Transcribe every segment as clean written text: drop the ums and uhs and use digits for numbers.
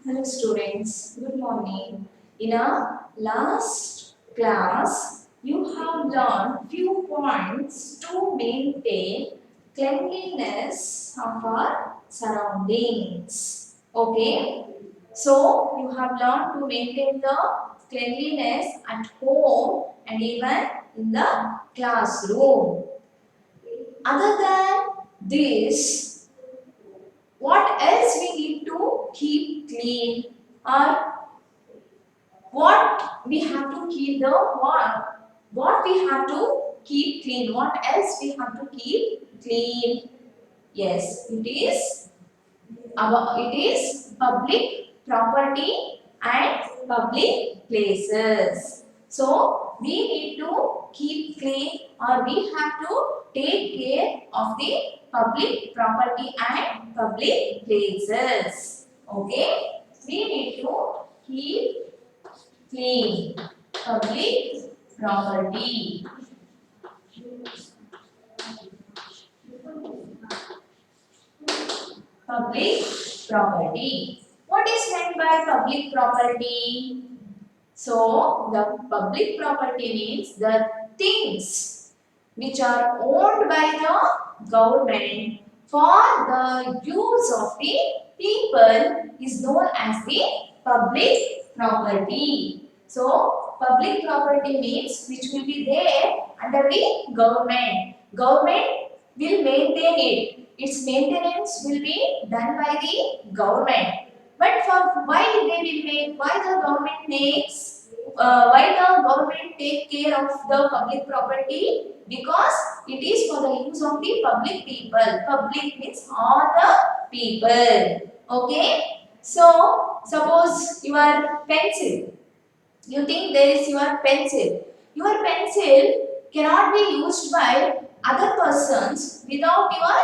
Hello students, good morning. In our last class, you have learned few points to maintain cleanliness of our surroundings. Okay, so you have learned to maintain the cleanliness at home and even in the classroom. Other than this, what else we need to keep clean, or what we have to keep the what we have to keep clean, what else we have to keep clean? Yes, it is public property and public places. So we need to keep clean, or we have to take care of the public property and public places. Okay, we need to keep clean public property. Public property. What is meant by public property? So, the public property means the things which are owned by the government for the use of the people is known as the public property. So, public property means which will be there under the government. Government will maintain it. Its maintenance will be done by the government. But for why they will make, why the government makes, why the government take care of the public property? Because it is for the use of the public people. Public means all the people. Okay. So suppose your pencil. You think there is your pencil. Your pencil cannot be used by other persons without your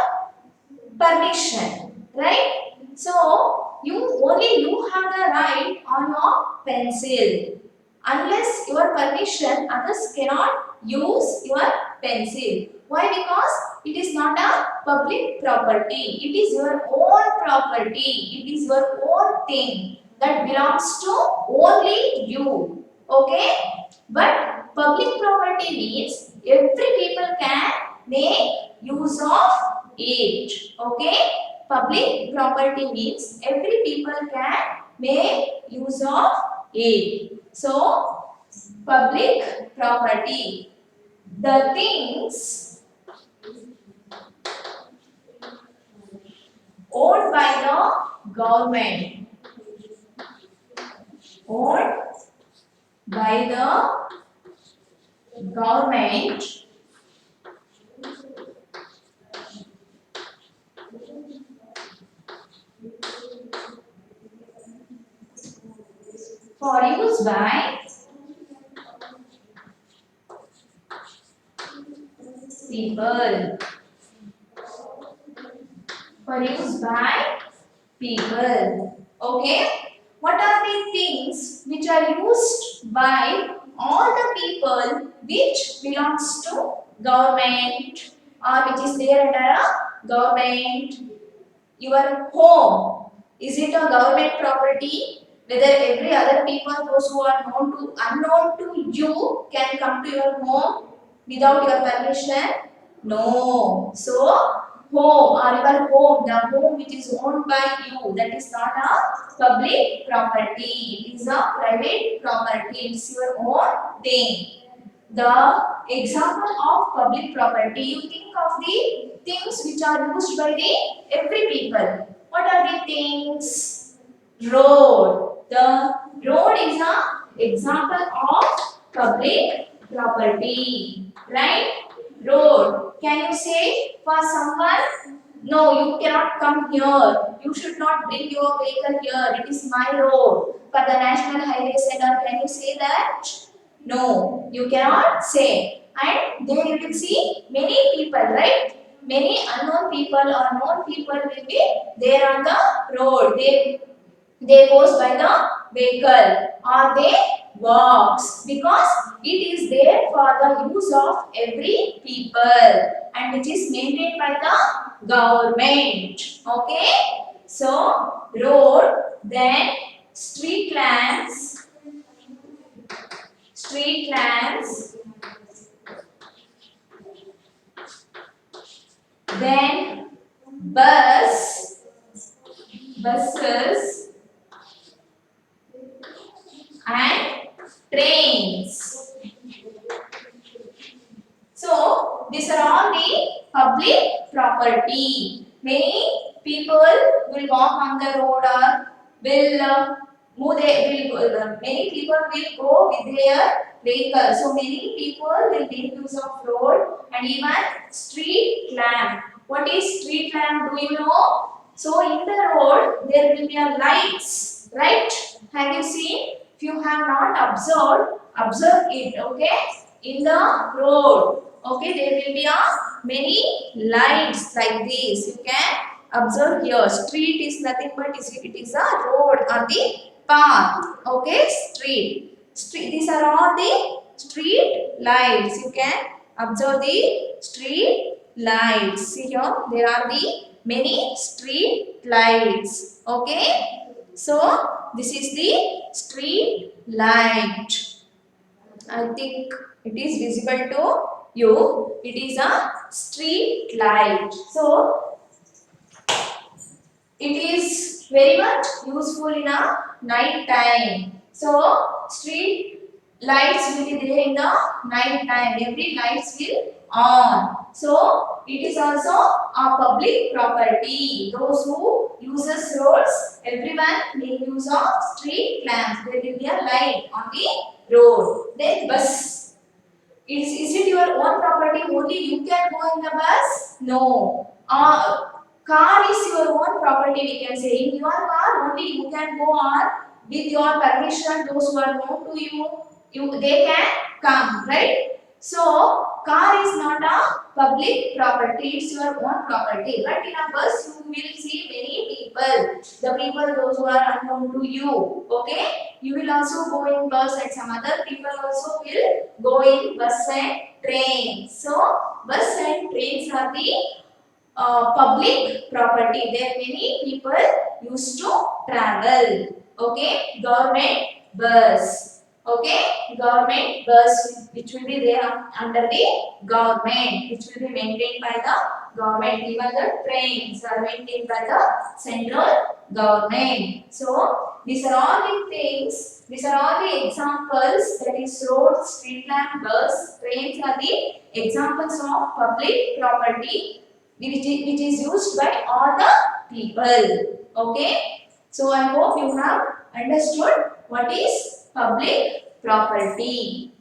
permission, right? So you have the right on your pencil. Unless your permission, others cannot use your pencil. Why? Because it is not a public property. It is your own property. It is your own thing that belongs to only you. Okay? But public property means every people can make use of it. Okay? Public property means every people can make use of it. So, public property, the things owned by the government, owned by the government for use by people. For use by people. Okay? What are the things which are used by all the people which belongs to government, or which is there under a government? Your home, is it a government property? Whether every other people, those who are unknown to you, can come to your home without your permission? No. So home, or your home, the home which is owned by you, that is not a public property. It is a private property. It's your own thing. The example of public property, you think of the things which are used by the every people. What are the things? Road. The road is a example of public property, right? Road. Can you say for someone, no, you cannot come here. You should not bring your vehicle here. It is my road. For the National Highway Center, can you say that? No, you cannot say. And there you will see many people, right? Many unknown people or known people will be there on the road. They goes by the vehicle or they walks because it is there for the use of every people and which is maintained by the government. Okay, so road, then street lamps, street lamps, then buses and trains. So these are all the public property. Many people will walk on the road or will move. Many people will go with their vehicle. So many people will make use of road and even street lamp. What is street lamp? Do you know? So in the road there will be a lights, right? Have you seen? If you have not observed, observe it. Okay, in the road. Okay, there will be a many lights like this. You can observe here. Street is nothing but it is a road or the path. Okay, street. Street. These are all the street lights. You can observe the street lights. See here, there are the many street lights. Okay, so this is the street light. I think it is visible to you. It is a street light. So it is very much useful in a night time. So street lights will be there in the night time. Every lights will on. So it is also a public property. Those who uses roads, everyone make use of street lamps. There will be a light on the road. Then bus. Is it your own property? Only you can go in the bus? No. Car is your own property, we can say. In your car, only you can go on with your permission. Those who are known to you they can come, right? So, car is not a public property, it's your own property. But in a bus, you will see many people. The people, those who are unknown to you. Okay? You will also go in bus and some other people also will go in bus and train. So, bus and trains are the public property. There many people used to travel. Okay, government bus. Okay, government bus which will be there under the government, which will be maintained by the government. Even the trains are maintained by the central government. So these are all the things. These are all the examples. That is road, street lamp, bus, trains are the examples of public property which is used by all the people. Okay. So I hope you have understood what is public property.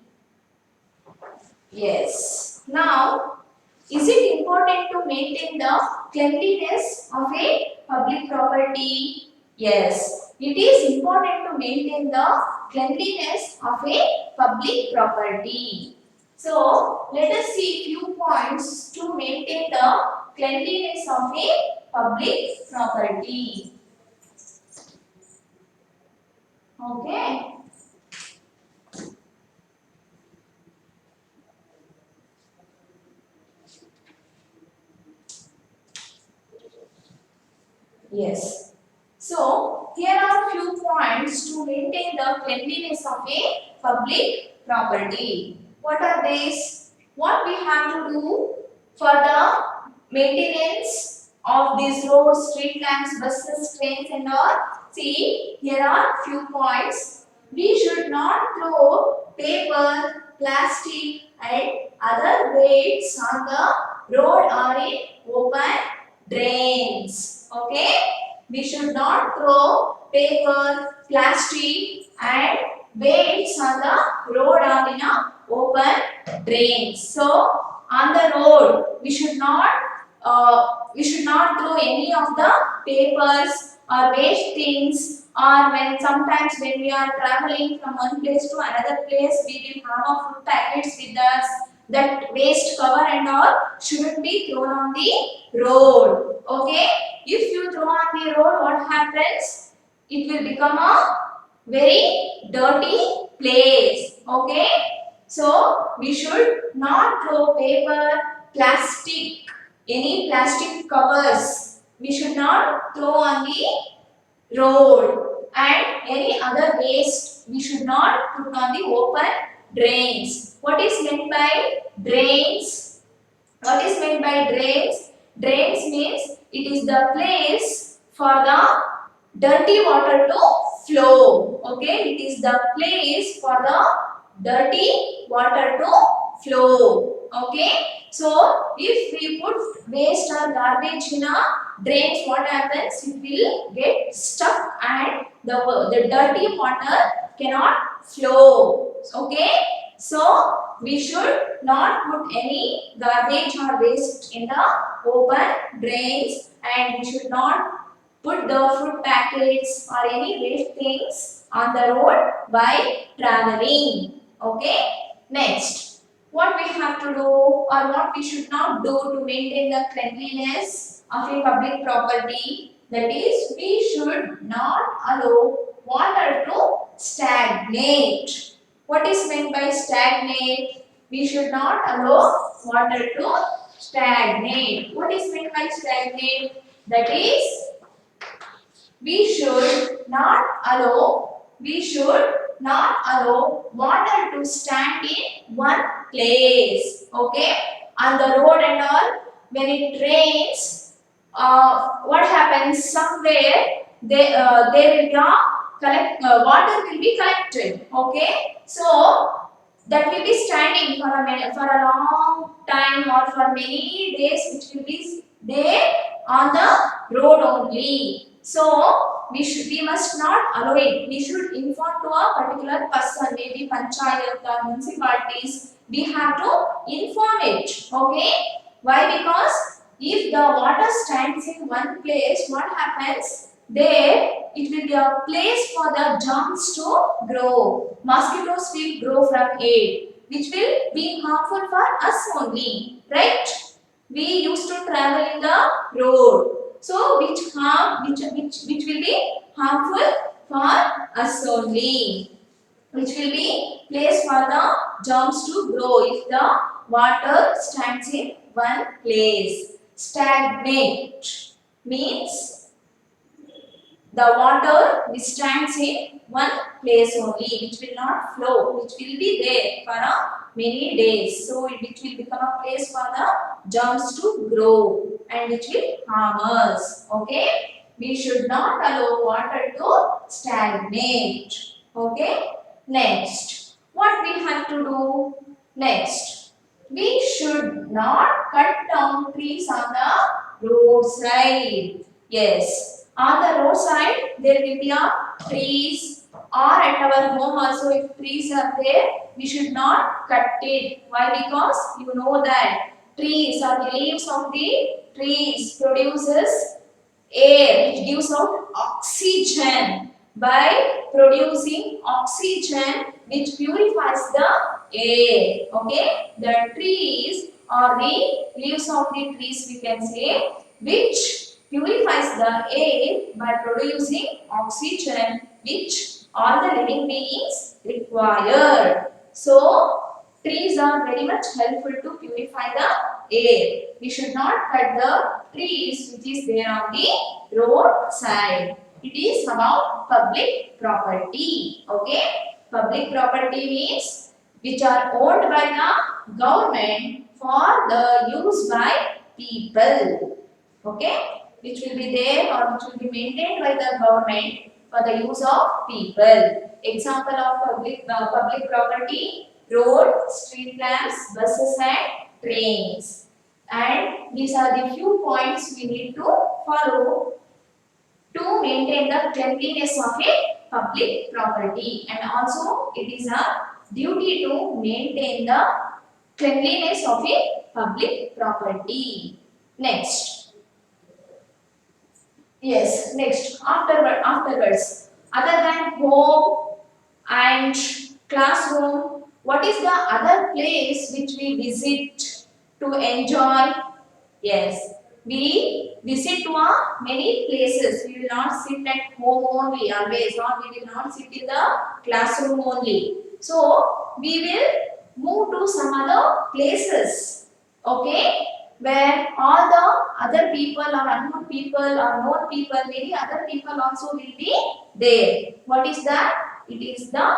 Yes. Now, is it important to maintain the cleanliness of a public property? Yes. It is important to maintain the cleanliness of a public property. So, let us see few points to maintain the cleanliness of a public property. Okay. Yes. So, here are few points to maintain the cleanliness of a public property. What are these? What we have to do for the maintenance of these roads, street lamps, buses, trains and all? See, here are few points. We should not throw paper, plastic and other weights on the road or in open drains. Okay? We should not throw paper, plastic and weights on the road or in a open drains. So on the road we should not throw any of the papers or waste things, or when sometimes when we are traveling from one place to another place we will have a food packets with us. That waste cover and all shouldn't be thrown on the road. Okay, if you throw on the road, what happens? it will become a very dirty place. Okay, so we should not throw paper, plastic, any plastic covers we should not throw on the road, and any other waste we should not put on the open drains. What is meant by drains? What is meant by drains? Drains means it is the place for the dirty water to flow. Okay, it is the place for the dirty water to flow. Okay, so if we put waste or garbage in a drains, what happens? It will get stuck and the dirty water cannot flow. Okay, so we should not put any garbage or waste in the open drains, and we should not put the food packets or any waste things on the road by traveling. Okay, next, what we have to do or what we should not do to maintain the cleanliness of a public property, that is, we should not allow water to stagnate. What is meant by stagnate? We should not allow water to stagnate. What is meant by stagnate? That is, we should not allow water to stand in one place. Okay, on the road and all, when it rains, what happens? Somewhere there will be a water will be collected. Okay, so that will be standing for a long time or for many days, which will be there on the road only. So we must not allow it. We should inform to a particular person, maybe panchayat or municipalities. We have to inform it. Okay, why? Because if the water stands in one place, what happens? There it will be a place for the germs to grow. Mosquitoes will grow from it, which will be harmful for us only, right? We used to travel in the road, so which will be harmful for us only, which will be place for the germs to grow if the water stands in one place. Stagnate means the water which stands in one place only, which will not flow, which will be there for many days. So which will become a place for the germs to grow and which will harm us. Okay, we should not allow water to stagnate. Okay, next, what we have to do? Next, we should not cut down trees on the roadside. Yes, on the roadside there will be a trees, or at our home also if trees are there, we should not cut it. Why? Because you know that trees or the leaves of the trees produces air, it gives out oxygen. By producing oxygen which purifies the air. Okay, the trees or the leaves of the trees, we can say, which purifies the air by producing oxygen which all the living beings require. So trees are very much helpful to purify the air. We should not cut the trees which is there on the roadside. It is about public property. Okay, public property means which are owned by the government for the use by people. Okay, which will be there or which will be maintained by the government for the use of people. Example of public property: road, street lamps, buses and trains. And these are the few points we need to follow to maintain the cleanliness of a public property, and also it is a duty to maintain the cleanliness of a public property. Next, yes, next, afterwards, other than home and classroom, what is the other place which we visit to enjoy? Yes, we visit to many places. We will not sit at home only always, or we will not sit in the classroom only. So we will move to some other places, okay, where all the other people or unknown people or known people, many other people also will be there. What is that? It is the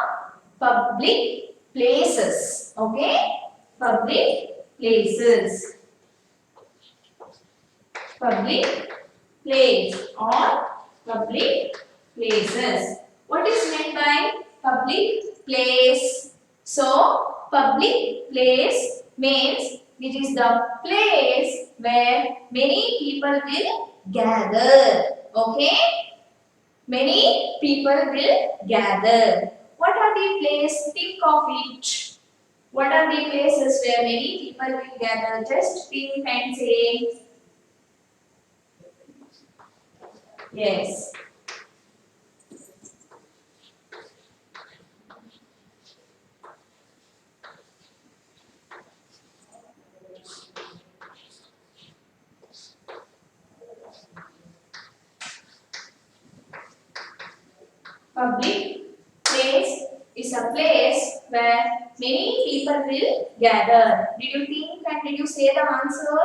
public places, okay, public places, public place or public places. What is meant by public place? So, public place means it is the place where many people will gather. Okay? Many people will gather. What are the places? Think of it. What are the places where many people will gather? Just think and say, yes. Public place is a place where many people will gather. Did you think and did you say the answer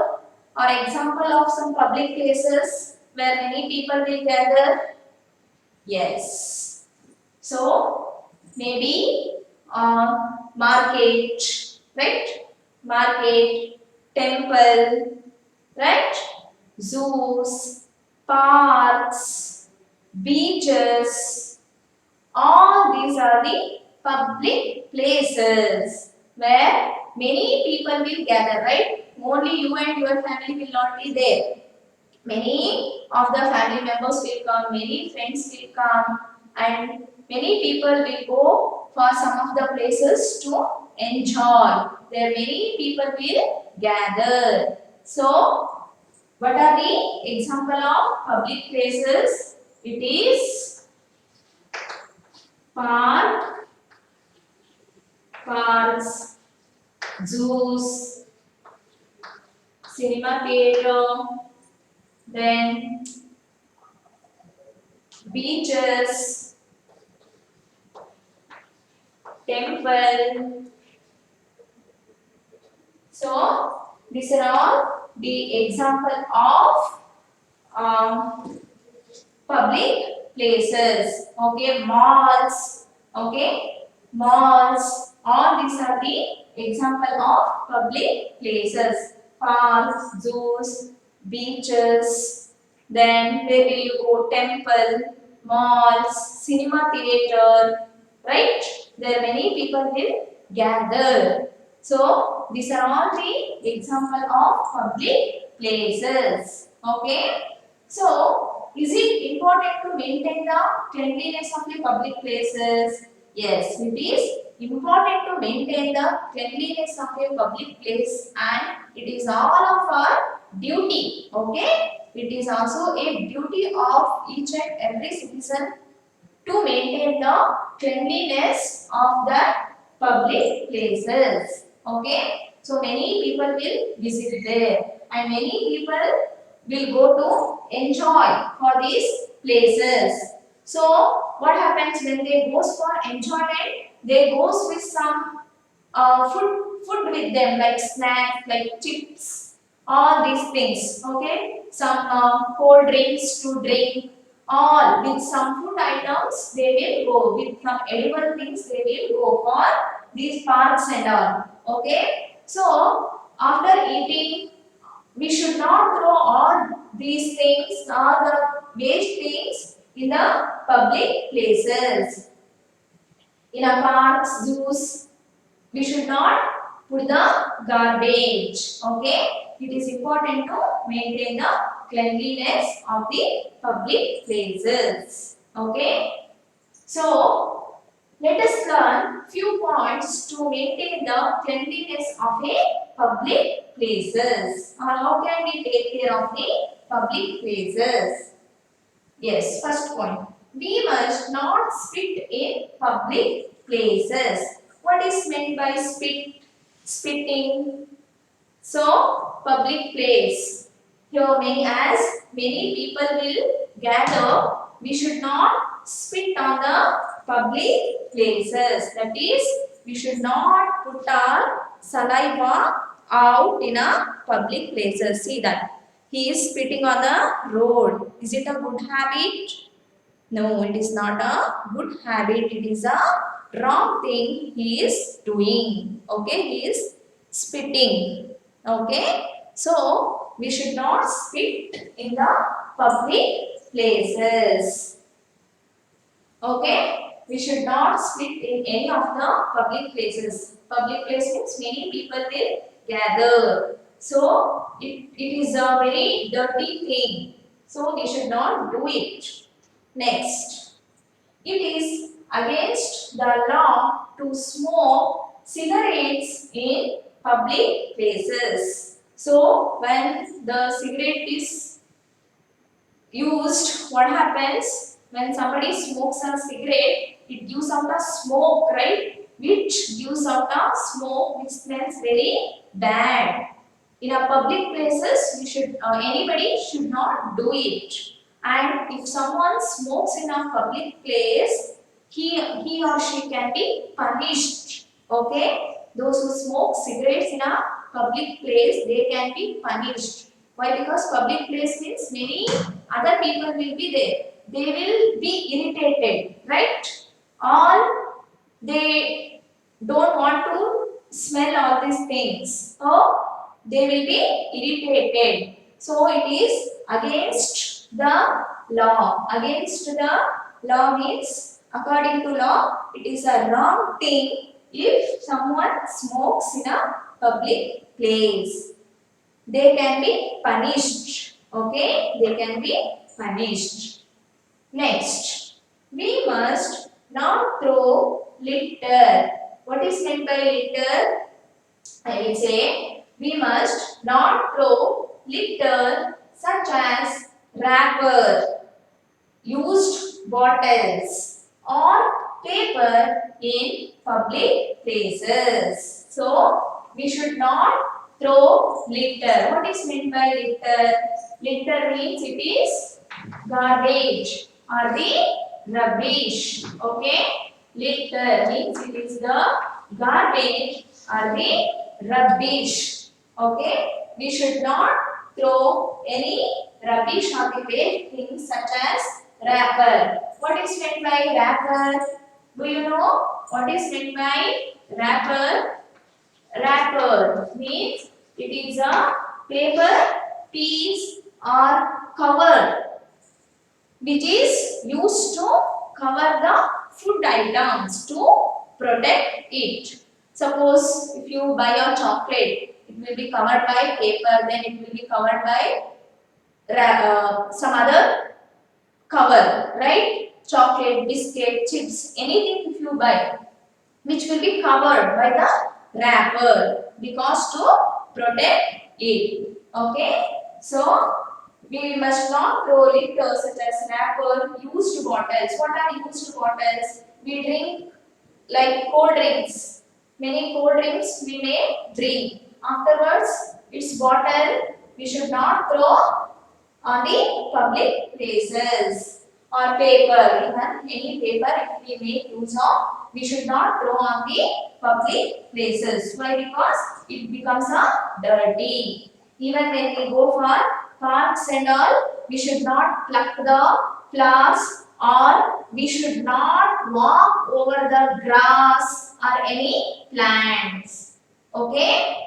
or example of some public places where many people will gather? Yes. So maybe market, right? Market, temple, right? Zoos, parks, beaches, all these are the public places where many people will gather, right? Only you and your family will not be there. Many of the family members will come, many friends will come, and many people will go for some of the places to enjoy. There many people will gather. So, what are the example of public places? It is park, parks, zoos, cinema theater, then beaches, temple. So these are all the example of public places. Okay, malls. Okay, malls. All these are the example of public places. Parks, zoos, beaches. Then where will you go? Temple, malls, cinema theater. Right? There many people will gather. So these are all the example of public places. Okay. So, is it important to maintain the cleanliness of the public places? Yes, it is important to maintain the cleanliness of a public place, and it is all of our duty. Okay? It is also a duty of each and every citizen to maintain the cleanliness of the public places. Okay? So many people will visit there and many people will go to enjoy for these places. So what happens when they goes for enjoyment? They goes with some food with them like snacks, like chips, all these things. Okay, some cold drinks to drink, all with some food items they will go, with some edible things they will go for these parks and all. Okay, so after eating we should not throw all these things or the waste things in the public places. In a parks, zoos, we should not put the garbage. Okay, it is important to maintain the cleanliness of the public places. Okay, so let us learn few points to maintain the cleanliness of a public places, or how can we take care of the public places. Yes, first point. We must not spit in public places. What is meant by spit? Spitting. So, public place. Here many people will gather, we should not spit on the public places. That is, we should not put our saliva out in a public places. See that. He is spitting on the road. Is it a good habit? No, it is not a good habit. It is a wrong thing he is doing. Okay, he is spitting. Okay, so we should not spit in the public places. Okay, we should not spit in any of the public places. Public place means many people will gather. So it is a very dirty thing. So we should not do it. Next, it is against the law to smoke cigarettes in public places. So, when the cigarette is used, what happens? When somebody smokes a cigarette, it gives out a smoke, right? Which gives out a smoke which smells very bad. In a public places, anybody should not do it. And if someone smokes in a public place, he or she can be punished. Okay? Those who smoke cigarettes in a public place, they can be punished. Why? Because public place means many other people will be there. They will be irritated, right? All they don't want to smell all these things. So they will be irritated. So it is against the law. Against the law means according to law, it is a wrong thing if someone smokes in a public place. They can be punished. Okay, they can be punished. Next, we must not throw litter. What is meant by litter? I will say we must not throw litter such as wrapper, used bottles, or paper in public places. So we should not throw litter. What is meant by litter? Litter means it is garbage or the rubbish. Okay? Litter means it is the garbage or the rubbish. Okay? We should not throw any rubbish or the waste things such as wrapper. What is meant by wrapper? Do you know what is meant by wrapper? Wrapper means it is a paper piece or cover which is used to cover the food items to protect it. Suppose if you buy a chocolate, it will be covered by paper, then it will be covered by some other cover, right? Chocolate, biscuit, chips, anything if you buy, which will be covered by the wrapper because to protect it. Okay? So, we must not throw litter such as wrapper, used bottles. What are used bottles? We drink like cold drinks. Many cold drinks we may drink. Afterwards, its bottle we should not throw on the public places or paper. Even any paper if we make use of, we should not throw on the public places. Why? Because it becomes a dirty. Even when we go for parks and all, we should not pluck the flowers or we should not walk over the grass or any plants. Okay?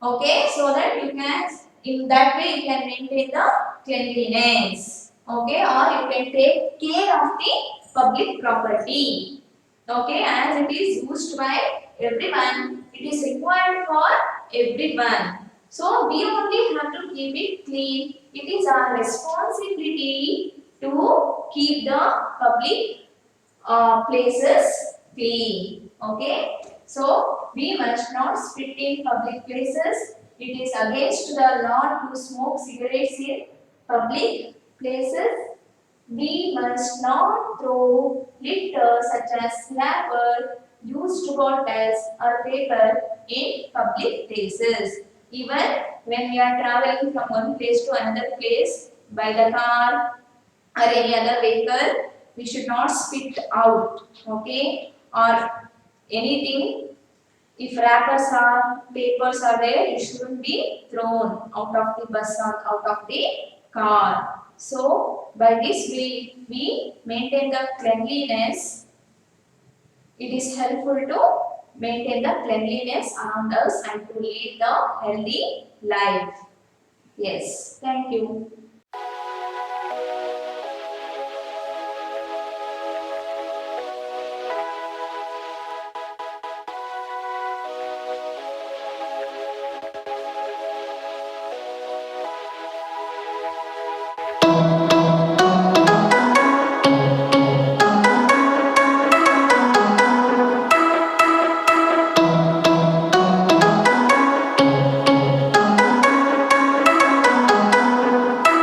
Okay, so that you can, in that way you can maintain the cleanliness. Okay, or you can take care of the public property. Okay, as it is used by everyone, it is required for everyone. So we only have to keep it clean. It is our responsibility to keep the public places clean. Okay. So we must not spit in public places. It is against the law to smoke cigarettes in public places. We must not throw litter such as wrapper, used bottles or paper in public places. Even when we are traveling from one place to another place by the car or any other vehicle, we should not spit out, okay, or anything. If wrappers or papers are there, it shouldn't be thrown out of the bus or out of the car. So by this we maintain the cleanliness. It is helpful to maintain the cleanliness around us and to lead the healthy life. Yes, thank you.